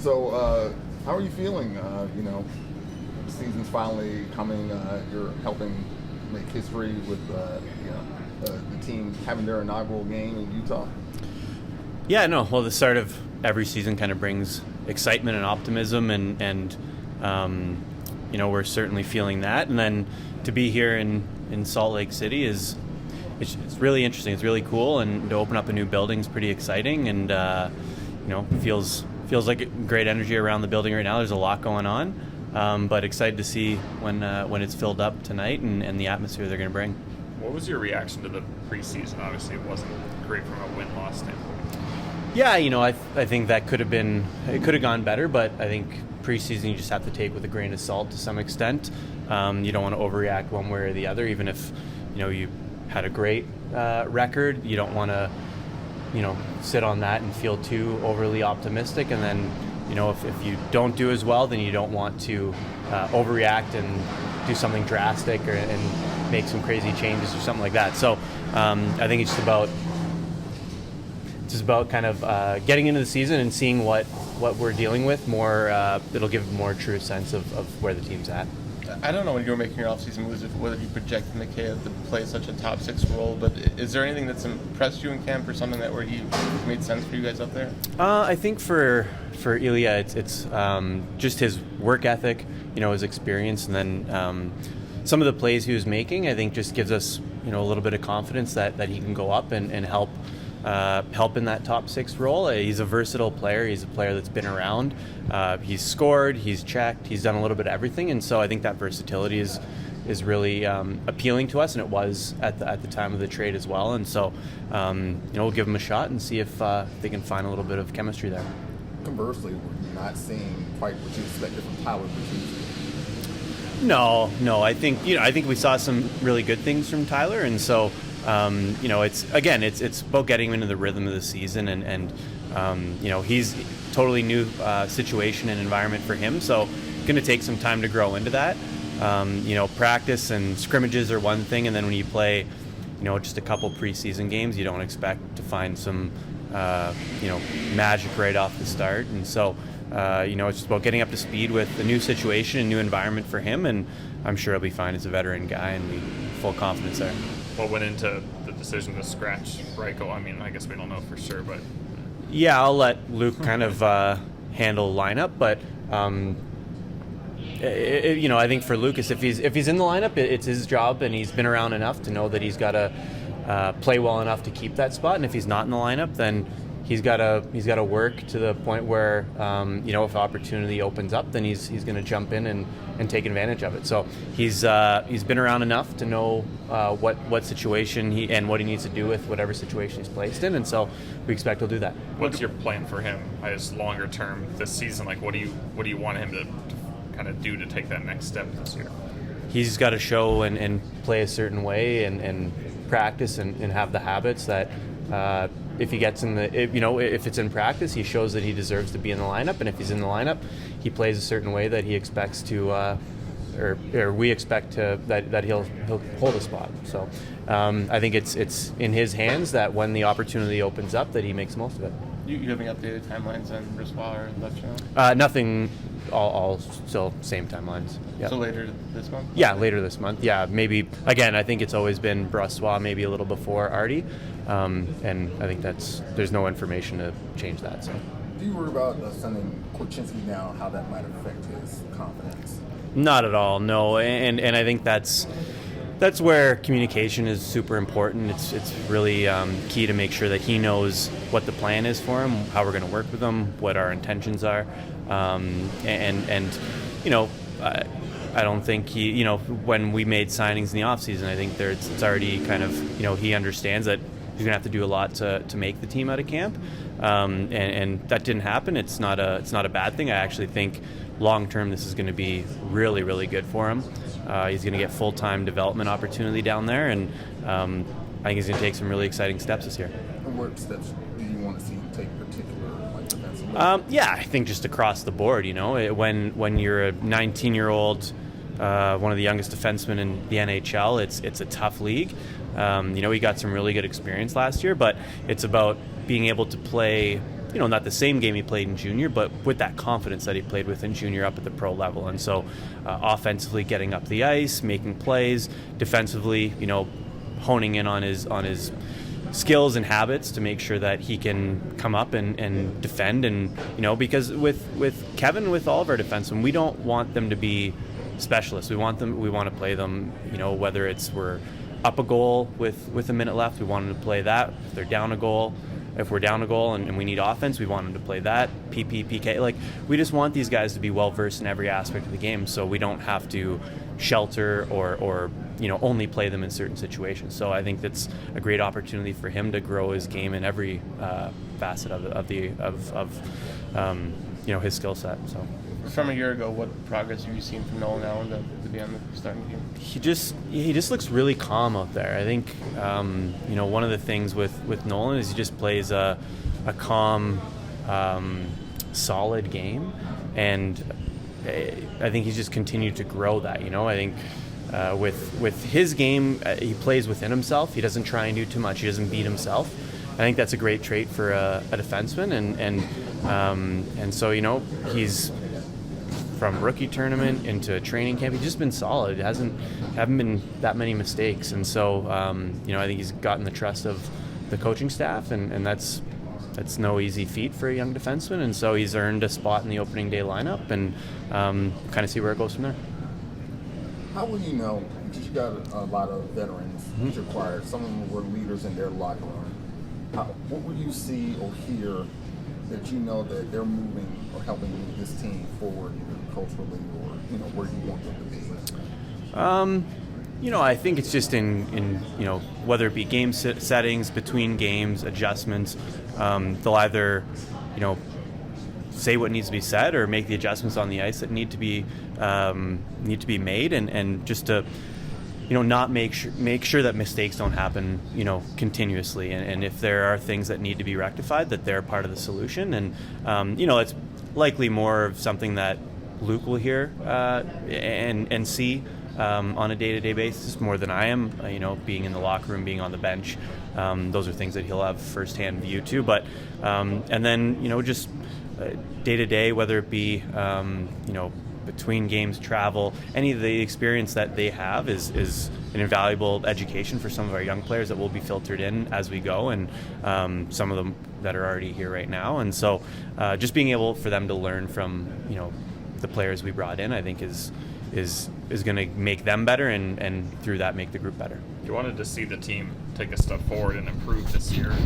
So, how are you feeling? The season's finally coming. You're helping make history with the team having their inaugural game in Utah. Yeah, no. Well, the start of every season kind of brings excitement and optimism, and we're certainly feeling that. And then to be here in Salt Lake City it's really interesting. It's really cool, and to open up a new building is pretty exciting, and feels like great energy around the building right now. There's a lot going on, but excited to see when it's filled up tonight and the atmosphere they're going to bring. What was your reaction to the preseason? Obviously, it wasn't great from a win-loss standpoint. Yeah, I think that could have gone better, but I think preseason you just have to take with a grain of salt to some extent. You don't want to overreact one way or the other, even if you had a great record. You don't want to sit on that and feel too overly optimistic, and then if you don't do as well, then you don't want to overreact and do something drastic and make some crazy changes or something like that. So I think it's just about kind of getting into the season and seeing what we're dealing with more. It'll give a more true sense of where the team's at. I don't know when you were making your off-season moves whether you projected McKay to play such a top six role, but is there anything that's impressed you in camp or something that where he made sense for you guys up there? I think for Ilya, it's just his work ethic, his experience, and then some of the plays he was making, I think just gives us a little bit of confidence that he can go up and help in that top six role. He's a versatile player. He's a player that's been around. He's scored, he's checked, he's done a little bit of everything, and so I think that versatility is really appealing to us, and it was at the time of the trade as well. And so we'll give him a shot and see if they can find a little bit of chemistry there. Conversely, we're not seeing quite what you expected from Tyler Preseason. No. I think we saw some really good things from Tyler, and so. It's about getting him into the rhythm of the season, and he's totally new situation and environment for him, so it's going to take some time to grow into that. Practice and scrimmages are one thing, and then when you play, just a couple preseason games, you don't expect to find some, magic right off the start, and so it's just about getting up to speed with the new situation and new environment for him, and I'm sure he'll be fine as a veteran guy, and we full confidence there. What went into the decision to scratch Reichel? I mean, I guess we don't know for sure, but... Yeah, I'll let Luke kind of handle lineup, but I think for Lucas, if he's in the lineup, it's his job, and he's been around enough to know that he's got to play well enough to keep that spot. And if he's not in the lineup, then he's got to work to the point where if opportunity opens up, then he's going to jump in and take advantage of it. So he's been around enough to know what situation and what he needs to do with whatever situation he's placed in, and so we expect he'll do that. What's your plan for him as longer term this season? Like, what do you want him to kind of do to take that next step this year? He's got to show and play a certain way and practice and have the habits that. If he gets if it's in practice, he shows that he deserves to be in the lineup, and if he's in the lineup, he plays a certain way that he expects to, or we expect to that he'll hold a spot. So I think it's in his hands that when the opportunity opens up, that he makes the most of it. You have any updated timelines on Brisbois or Lefchuk? Nothing. All still same timelines. Yep. So later this month? Yeah, later this month. Yeah, maybe. Again, I think it's always been Brisbois, maybe a little before Artie, and I think there's no information to change that. So. Do you worry about sending Korchinski down? How that might affect his confidence? Not at all. No, and I think that's where communication is super important. It's really key to make sure that he knows what the plan is for him, how we're going to work with him, what our intentions are, I don't think he, when we made signings in the offseason, I think it's already kind of, he understands that he's going to have to do a lot to make the team out of camp, and that didn't happen. It's not a bad thing. I actually think long term this is going to be really, really good for him. He's going to get full-time development opportunity down there, and I think he's going to take some really exciting steps this year. And what steps do you want to see him take particular, like defensively? Yeah, I think just across the board. When you're a 19-year-old, one of the youngest defensemen in the NHL, it's a tough league. He got some really good experience last year, but it's about being able to play not the same game he played in junior, but with that confidence that he played with in junior up at the pro level. And so offensively getting up the ice, making plays, defensively, honing in on his skills and habits to make sure that he can come up and defend. And because with Kevin, with all of our defensemen, we don't want them to be specialists. We want to play them, whether it's we're up a goal with a minute left, we want them to play that. If they're down a goal, if we're down a goal and we need offense, we want them to play that. PK. Like, we just want these guys to be well versed in every aspect of the game, so we don't have to shelter or only play them in certain situations. So I think that's a great opportunity for him to grow his game in every facet of his skill set. So. From a year ago, what progress have you seen from Nolan Allen to be on the starting team? He just looks really calm out there. I think one of the things with Nolan is he just plays a calm, solid game, and I think he's just continued to grow that. I think with his game, he plays within himself. He doesn't try and do too much. He doesn't beat himself. I think that's a great trait for a defenseman, and so he's from rookie tournament into training camp. He's just been solid. It haven't been that many mistakes, and so I think he's gotten the trust of the coaching staff, and that's no easy feat for a young defenseman. And so he's earned a spot in the opening day lineup, and kind of see where it goes from there. How will you know? Because you got a lot of veterans that you acquired. Some of them were leaders in their locker room. What will you see or hear that you know that they're moving or helping move this team forward, either culturally or where you want them to be? I think it's just in whether it be game settings, between games, adjustments. They'll either say what needs to be said or make the adjustments on the ice that need to be made, and just to not make sure that mistakes don't happen continuously, and if there are things that need to be rectified, that they're part of the solution. And it's likely more of something that Luke will hear and see on a day-to-day basis more than I am. Being in the locker room, being on the bench, those are things that he'll have firsthand view to. But and then just day-to-day, whether it be between games, travel, any of the experience that they have is an invaluable education for some of our young players that will be filtered in as we go, and some of them that are already here right now. And so just being able for them to learn from the players we brought in, I think is going to make them better, and through that make the group better. You wanted to see the team take a step forward and improve this year. I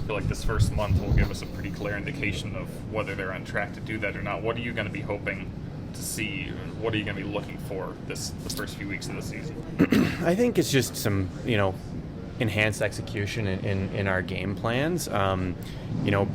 feel like this first month will give us a pretty clear indication of whether they're on track to do that or not. What are you going to be hoping to see? What are you going to be looking for the first few weeks of the season? I think it's just some enhanced execution in our game plans.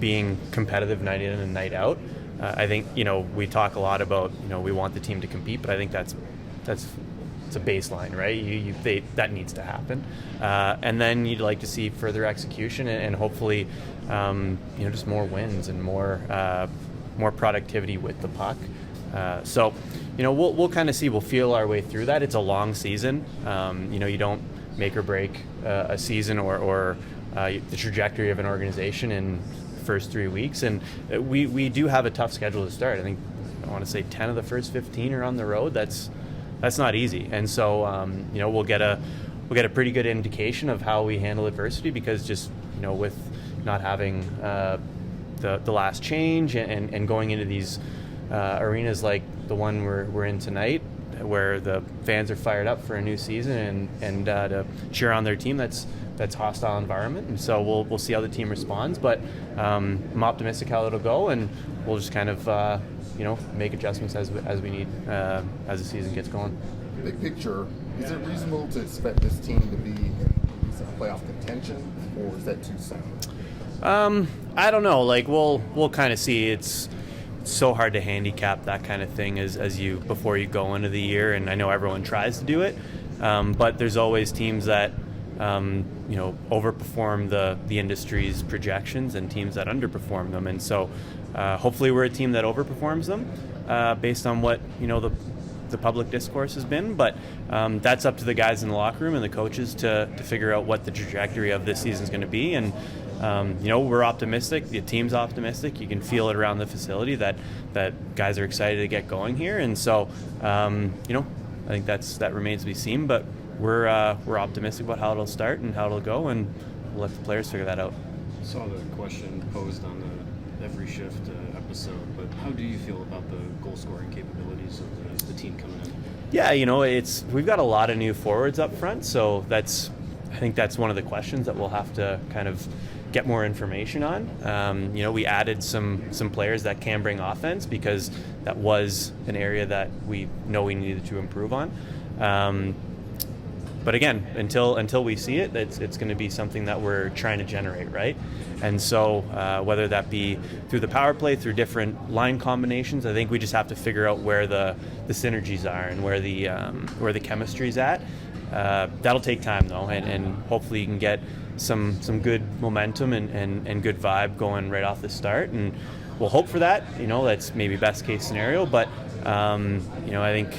Being competitive night in and night out. I think we talk a lot about we want the team to compete, but I think that's it's a baseline, right? That needs to happen, and then you'd like to see further execution and hopefully just more wins and more productivity with the puck. So we'll kind of see. We'll feel our way through that. It's a long season. You don't make or break a season or the trajectory of an organization in the first 3 weeks, and we do have a tough schedule to start. I think I want to say 10 of the first 15 are on the road. That's not easy, and so we'll get a pretty good indication of how we handle adversity, because just with not having the last change and going into these arenas like the one we're in tonight, where the fans are fired up for a new season and to cheer on their team, that's hostile environment. And so we'll see how the team responds, but I'm optimistic how it'll go, and we'll just kind of make adjustments as we need as the season gets going. Big picture, is it reasonable to expect this team to be in playoff contention, or is that too soon? I don't know. We'll kind of see. It's so hard to handicap that kind of thing as you before you go into the year, and I know everyone tries to do it, but there's always teams that overperform the industry's projections and teams that underperform them, and so hopefully we're a team that overperforms them based on what the public discourse has been, but that's up to the guys in the locker room and the coaches to figure out what the trajectory of this season is going to be, and we're optimistic. The team's optimistic. You can feel it around the facility that guys are excited to get going here. And so, I think that remains to be seen. But we're optimistic about how it'll start and how it'll go, and we'll let the players figure that out. I saw the question posed on the Every Shift episode, but how do you feel about the goal scoring capabilities of the team coming in? Yeah, we've got a lot of new forwards up front, so I think that's one of the questions that we'll have to kind of get more information on. We added some players that can bring offense, because that was an area that we know we needed to improve on. But again, until we see it, it's going to be something that we're trying to generate, right? And so whether that be through the power play, through different line combinations, I think we just have to figure out where the synergies are and where the chemistry's at. That'll take time though, and hopefully you can get some good momentum and good vibe going right off the start, and we'll hope for that. That's maybe best case scenario, but I think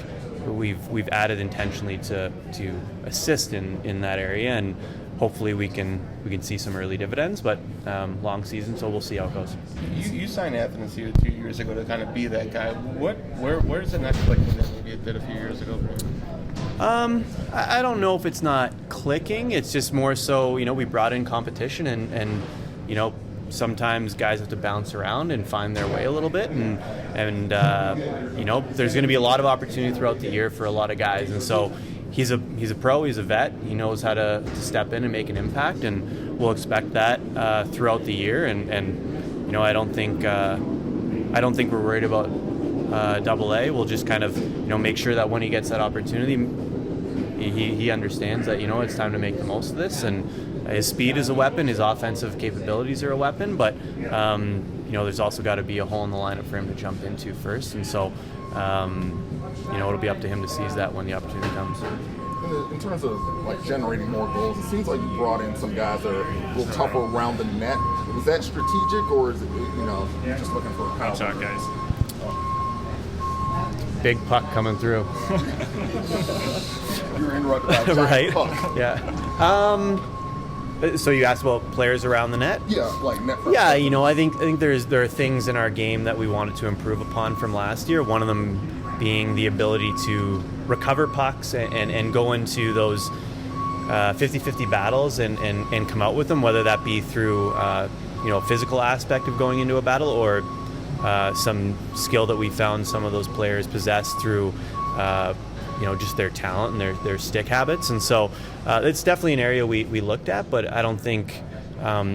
we've added intentionally to assist in that area, and hopefully we can see some early dividends, but long season, so we'll see how it goes. You signed Athens here 2 years ago to kind of be that guy. Where does it not click that maybe it did a few years ago? I don't know if it's not clicking. It's just more so, we brought in competition, and sometimes guys have to bounce around and find their way a little bit, and there's going to be a lot of opportunity throughout the year for a lot of guys, and so he's a pro, he's a vet, he knows how to step in and make an impact, and we'll expect that throughout the year, and I don't think we're worried about AA. We'll just kind of make sure that when he gets that opportunity, he understands that it's time to make the most of this, and his speed is a weapon, his offensive capabilities are a weapon, but there's also got to be a hole in the lineup for him to jump into first, and so it'll be up to him to seize that when the opportunity comes. In terms of generating more goals, it seems like you brought in some guys that are a little tougher around the net. Was that strategic, or is it just looking for a Watch out, guys. Big puck coming through. You're interrupted by a right? puck. Yeah. So you asked about players around the net? Yeah, net. Yeah, I think there are things in our game that we wanted to improve upon from last year. One of them being the ability to recover pucks and go into those 50-50 battles and come out with them, whether that be through physical aspect of going into a battle, or some skill that we found some of those players possess through just their talent and their stick habits. And so it's definitely an area we looked at, but I don't think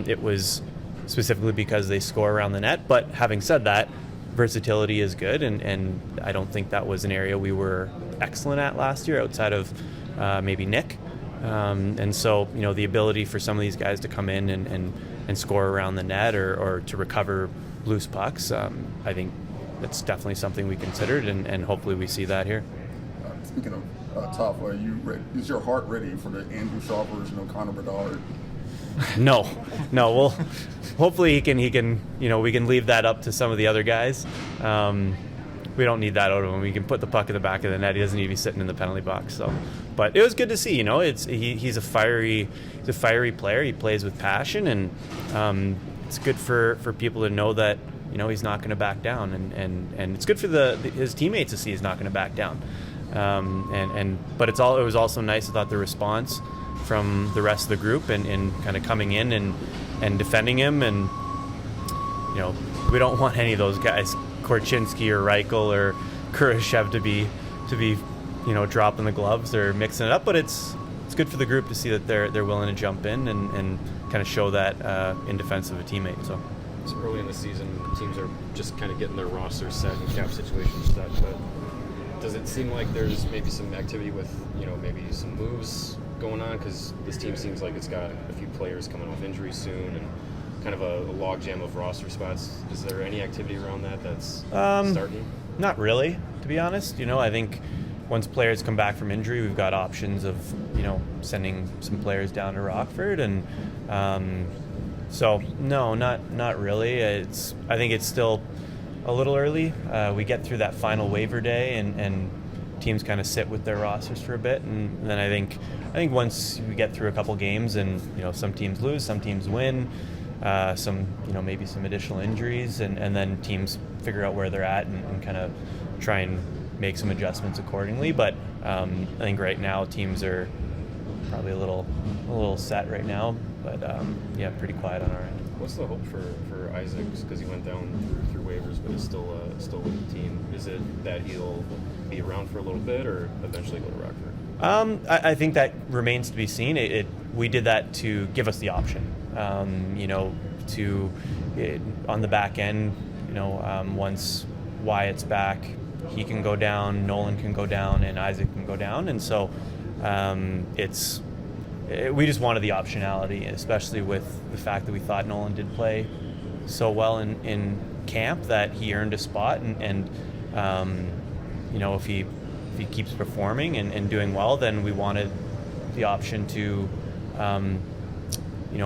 it was specifically because they score around the net. But having said that, versatility is good, and I don't think that was an area we were excellent at last year outside of maybe Nick. And so the ability for some of these guys to come in and score around the net or to recover loose pucks, I think that's definitely something we considered, and hopefully we see that here. Speaking of tough, are you ready? Is your heart ready for the Andrew Shaw version of Connor Bedard? No. Well, hopefully he can. We can leave that up to some of the other guys. We don't need that out of him. We can put the puck in the back of the net. He doesn't need to be sitting in the penalty box. So, but it was good to see. He's a fiery player. He plays with passion, and it's good for people to know that he's not going to back down, and it's good for his teammates to see he's not going to back down. But it was also nice, I thought, the response from the rest of the group and kind of coming in and defending him, and we don't want any of those guys, Korchinski or Reichel or Kurashev, to be dropping the gloves or mixing it up, but it's good for the group to see that they're willing to jump in and kind of show that in defense of a teammate. So early in the season, teams are just kind of getting their rosters set and cap situations set, but does it seem like there's maybe some activity with maybe some moves going on, because this team seems like it's got a few players coming off injury soon and kind of a logjam of roster spots? Is there any activity around that's starting? Not really, to be honest. I think once players come back from injury, we've got options of sending some players down to Rockford, and so no, not really. I think it's still a little early. We get through that final waiver day, and teams kind of sit with their rosters for a bit, and then I think once we get through a couple games, and some teams lose, some teams win, some maybe some additional injuries, and then teams figure out where they're at and kind of try and make some adjustments accordingly. But I think right now teams are probably a little set right now, but pretty quiet on our end. What's the hope for Isaacs, because he went down through waivers but is still with the team? Is it that he'll be around for a little bit or eventually go to Rockford? I think that remains to be seen. We did that to give us the option, on the back end, once Wyatt's back, he can go down, Nolan can go down, and Isaac can go down, and so we just wanted the optionality, especially with the fact that we thought Nolan did play so well in camp that he earned a spot, and if he keeps performing and doing well, then we wanted the option to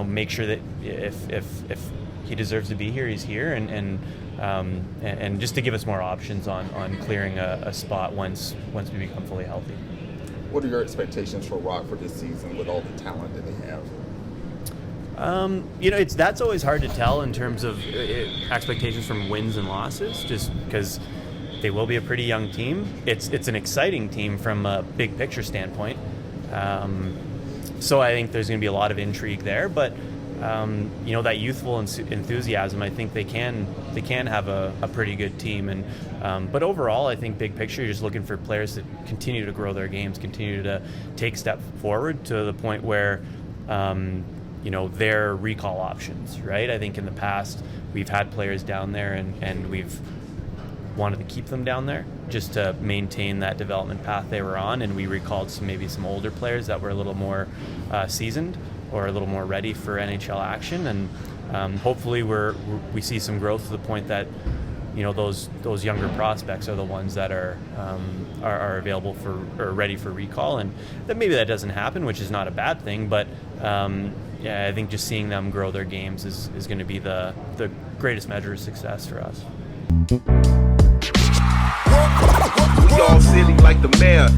make sure that if he deserves to be here, he's here, and just to give us more options on clearing a spot once we become fully healthy. What are your expectations for Rockford this season with all the talent that they have? That's always hard to tell in terms of expectations from wins and losses, just because they will be a pretty young team. It's an exciting team from a big picture standpoint. So I think there's going to be a lot of intrigue there, but that youthful enthusiasm, I think they can have a pretty good team. And but overall, I think big picture, you're just looking for players that continue to grow their games, continue to take step forward to the point where they're recall options, right? I think in the past we've had players down there and we've wanted to keep them down there just to maintain that development path they were on, and we recalled some older players that were a little more seasoned or a little more ready for NHL action, and hopefully we see some growth to the point that those younger prospects are the ones that are available or ready for recall, and that maybe that doesn't happen, which is not a bad thing, but I think just seeing them grow their games is going to be the greatest measure of success for us. We all silly like the mayor.